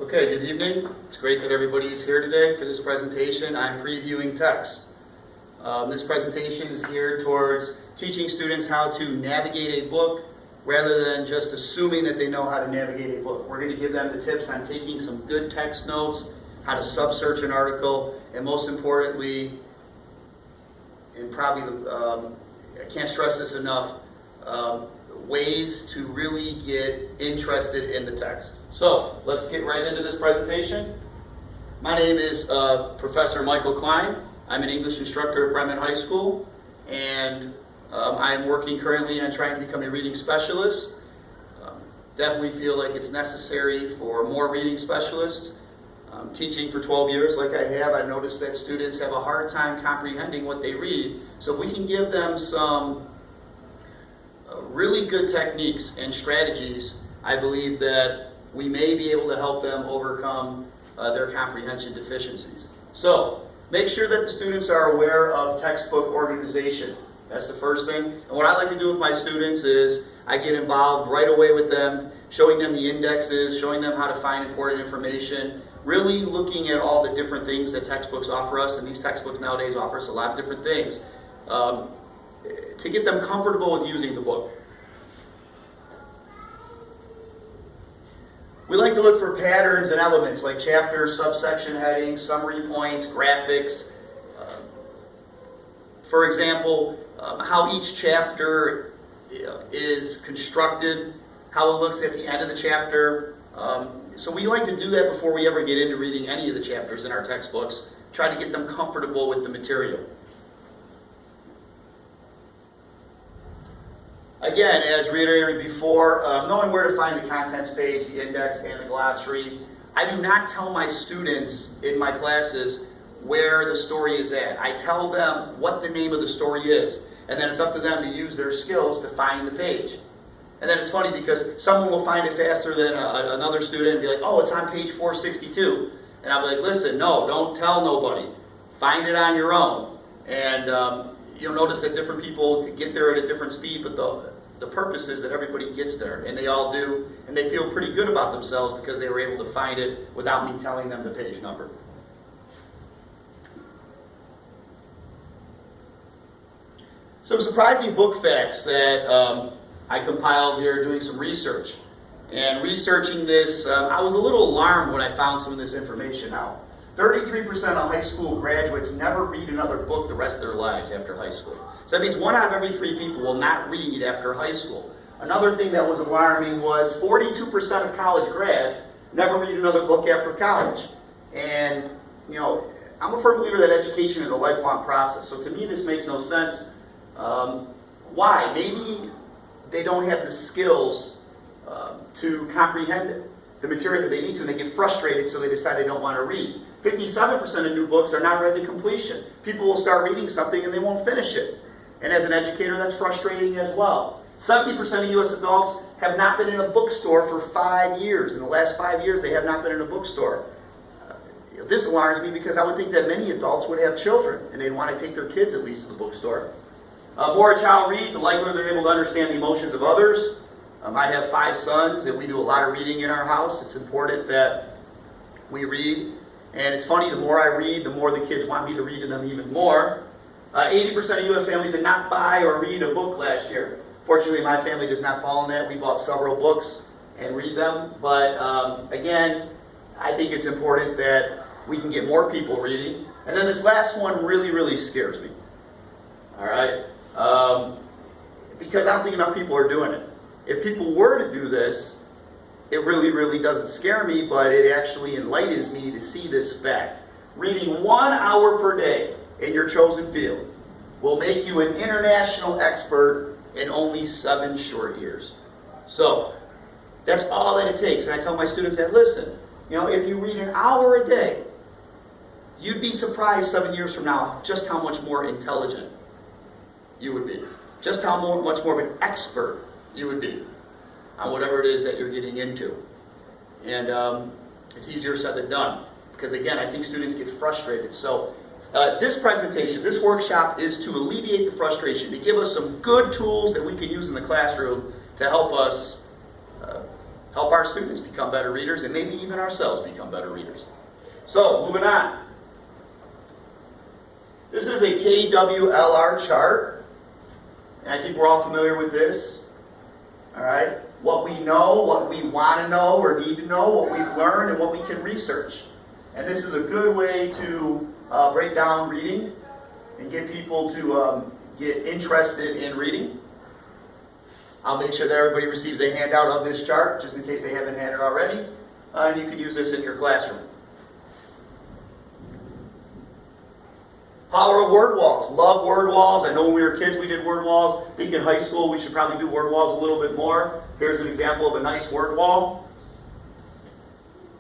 Okay, good evening. It's great that everybody is here today for this presentation. I'm previewing text. This presentation is geared towards teaching students how to navigate a book rather than just assuming that they know how to navigate a book. We're going to give them the tips on taking some good text notes, how to sub-search an article, and most importantly, and probably I can't stress this enough, ways to really get interested in the text. So let's get right into this presentation. My name is Professor Michael Klein. I'm an English instructor at Bremen High School, and I'm working currently on trying to become a reading specialist. Definitely feel like it's necessary for more reading specialists. Teaching for 12 years like I have, I've noticed that students have a hard time comprehending what they read. So if we can give them some really good techniques and strategies, I believe that we may be able to help them overcome their comprehension deficiencies. So make sure that the students are aware of textbook organization. That's the first thing. And what I like to do with my students is I get involved right away with them, showing them the indexes, showing them how to find important information, really looking at all the different things that textbooks offer us, and these textbooks nowadays offer us a lot of different things, to get them comfortable with using the book. We like to look for patterns and elements like chapters, subsection headings, summary points, graphics. For example, how each chapter is constructed, how it looks at the end of the chapter. So we like to do that before we ever get into reading any of the chapters in our textbooks, try to get them comfortable with the material. Again, as reiterated before, knowing where to find the contents page, the index, and the glossary. I do not tell my students in my classes where the story is at. I tell them what the name of the story is, and then it's up to them to use their skills to find the page. And then it's funny because someone will find it faster than another student and be like, oh, it's on page 462. And I'll be like, listen, no, don't tell nobody. Find it on your own. And you'll notice that different people get there at a different speed, but the purpose is that everybody gets there, and they all do, and they feel pretty good about themselves because they were able to find it without me telling them the page number. Some surprising book facts that I compiled here doing some research. And researching this, I was a little alarmed when I found some of this information out. 33% of high school graduates never read another book the rest of their lives after high school. So that means 1 out of every 3 people will not read after high school. Another thing that was alarming was 42% of college grads never read another book after college. And, you know, I'm a firm believer that education is a lifelong process. So to me, this makes no sense. Why? Maybe they don't have the skills to comprehend the material that they need to, and they get frustrated, so they decide they don't want to read. 57% of new books are not read to completion. People will start reading something and they won't finish it. And as an educator, that's frustrating as well. 70% of U.S. adults have not been in a bookstore for 5 years. In the last 5 years, they have not been in a bookstore. This alarms me because I would think that many adults would have children, and they'd want to take their kids at least to the bookstore. The more a child reads, the likelier they're able to understand the emotions of others. I have 5 sons, and we do a lot of reading in our house. It's important that we read. And it's funny, the more I read, the more the kids want me to read to them even more. 80% of U.S. families did not buy or read a book last year. Fortunately, my family does not fall in that. We bought several books and read them. But again, I think it's important that we can get more people reading. And then this last one really, really scares me. All right? Because I don't think enough people are doing it. If people were to do this, it really, really doesn't scare me, but it actually enlightens me to see this fact. Reading 1 hour per day in your chosen field will make you an international expert in only 7 short years. So, that's all that it takes. And I tell my students that, listen, you know, if you read an hour a day, you'd be surprised 7 years from now just how much more intelligent you would be. Just how much more of an expert you would be on whatever it is that you're getting into. And it's easier said than done. Because again, I think students get frustrated. So this presentation, this workshop is to alleviate the frustration, to give us some good tools that we can use in the classroom to help us help our students become better readers and maybe even ourselves become better readers. So, moving on. This is a KWLR chart, and I think we're all familiar with this. All right? What we know, what we want to know or need to know, what we've learned, and what we can research. And this is a good way to break down reading and get people to get interested in reading. I'll make sure that everybody receives a handout of this chart, just in case they haven't had it already. And you can use this in your classroom. Power of word walls. Love word walls. I know when we were kids we did word walls. I think in high school we should probably do word walls a little bit more. Here's an example of a nice word wall.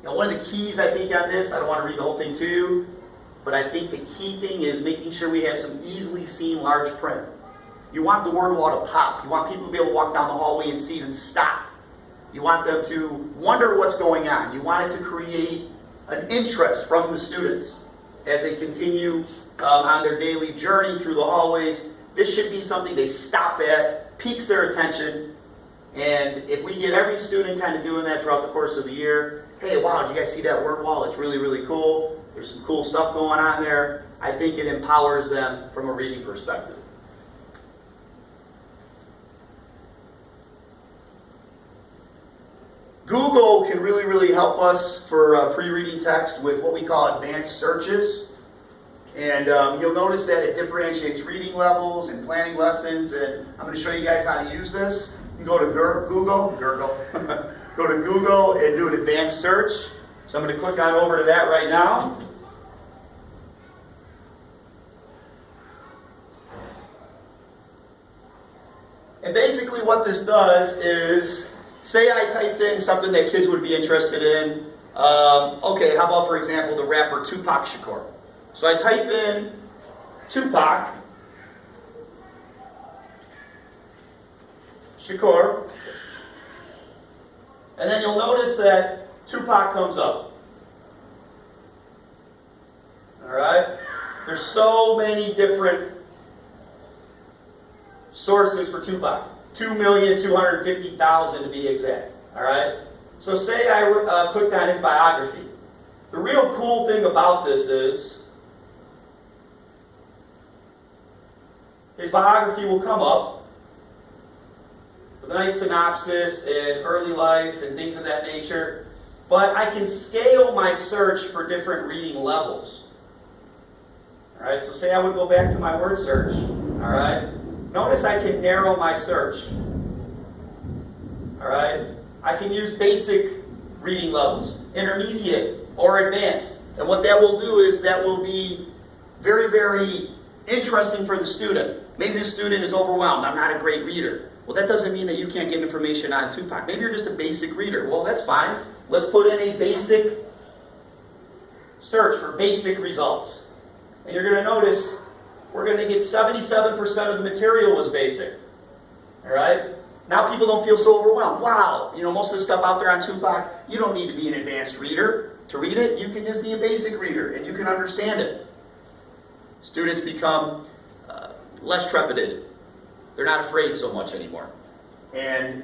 Now one of the keys I think on this, I don't want to read the whole thing to you, but I think the key thing is making sure we have some easily seen large print. You want the word wall to pop. You want people to be able to walk down the hallway and see it and stop. You want them to wonder what's going on. You want it to create an interest from the students as they continue on their daily journey through the hallways. This should be something they stop at, piques their attention, and if we get every student kind of doing that throughout the course of the year, hey, wow, did you guys see that word wall? It's really, really cool. There's some cool stuff going on there. I think it empowers them from a reading perspective. Google can really, really help us for pre-reading text with what we call advanced searches. And you'll notice that it differentiates reading levels and planning lessons. And I'm going to show you guys how to use this. You can go to Google, go to Google and do an advanced search. So I'm going to click on over to that right now. And basically what this does is, say I typed in something that kids would be interested in. Okay, how about, for example, the rapper Tupac Shakur? So I type in Tupac Shakur, and then you'll notice that Tupac comes up. Alright? There's so many different sources for Tupac. 2,250,000 to be exact. Alright? So say I clicked on his biography. The real cool thing about this is his biography will come up with a nice synopsis and early life and things of that nature. But I can scale my search for different reading levels. Alright, so say I would go back to my word search. Alright? Notice I can narrow my search. Alright? I can use basic reading levels, intermediate, or advanced. And what that will do is that will be very, very interesting for the student. Maybe the student is overwhelmed. I'm not a great reader. Well, that doesn't mean that you can't get information on Tupac. Maybe you're just a basic reader. Well, that's fine. Let's put in a basic search for basic results. And you're going to notice we're going to get 77% of the material was basic. All right? Now people don't feel so overwhelmed. Wow, you know, most of the stuff out there on Tupac, you don't need to be an advanced reader to read it. You can just be a basic reader and you can understand it. Students become less trepidated. They're not afraid so much anymore. And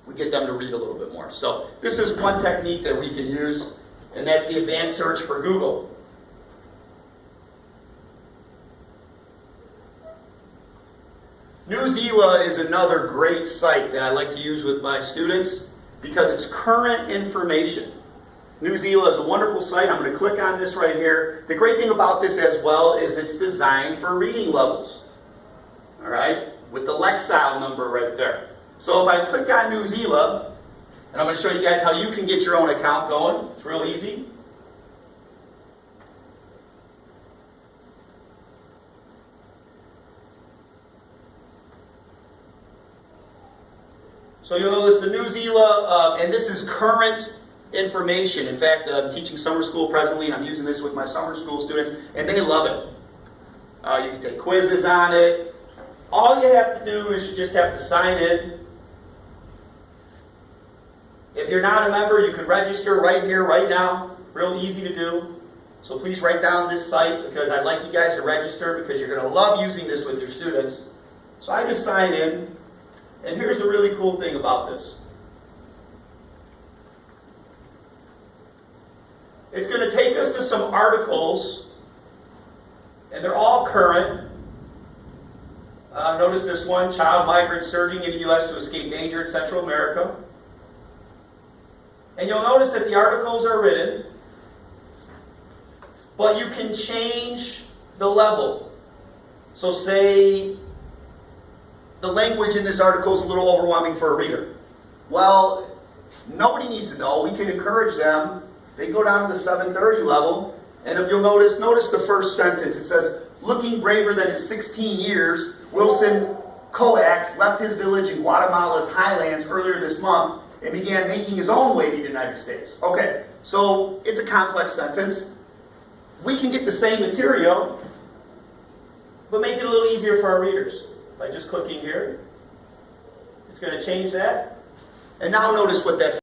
we get them to read a little bit more. So this is one technique that we can use, and that's the advanced search for Google. Newsela is another great site that I like to use with my students because it's current information. Newsela is a wonderful site. I'm going to click on this right here. The great thing about this as well is it's designed for reading levels. All right? With the Lexile number right there. So if I click on Newsela, and I'm going to show you guys how you can get your own account going. It's real easy. So you'll notice the Newsela, and this is current information. In fact, I'm teaching summer school presently, and I'm using this with my summer school students, and they love it. You can take quizzes on it. All you have to do is you just have to sign in. If you're not a member, you can register right here, right now. Real easy to do. So please write down this site because I'd like you guys to register because you're going to love using this with your students. So I just sign in. And here's the really cool thing about this. some articles, and they're all current. Notice this one, child migrants surging in the U.S. to escape danger in Central America. And you'll notice that the articles are written, but you can change the level. So say the language in this article is a little overwhelming for a reader. Well, nobody needs to know. We can encourage them. They go down to the 730 level, and if you'll notice the first sentence. It says, looking braver than his 16 years, Wilson Coax left his village in Guatemala's highlands earlier this month and began making his own way to the United States. Okay, so it's a complex sentence. We can get the same material, but make it a little easier for our readers by just clicking here. It's going to change that. And now notice what that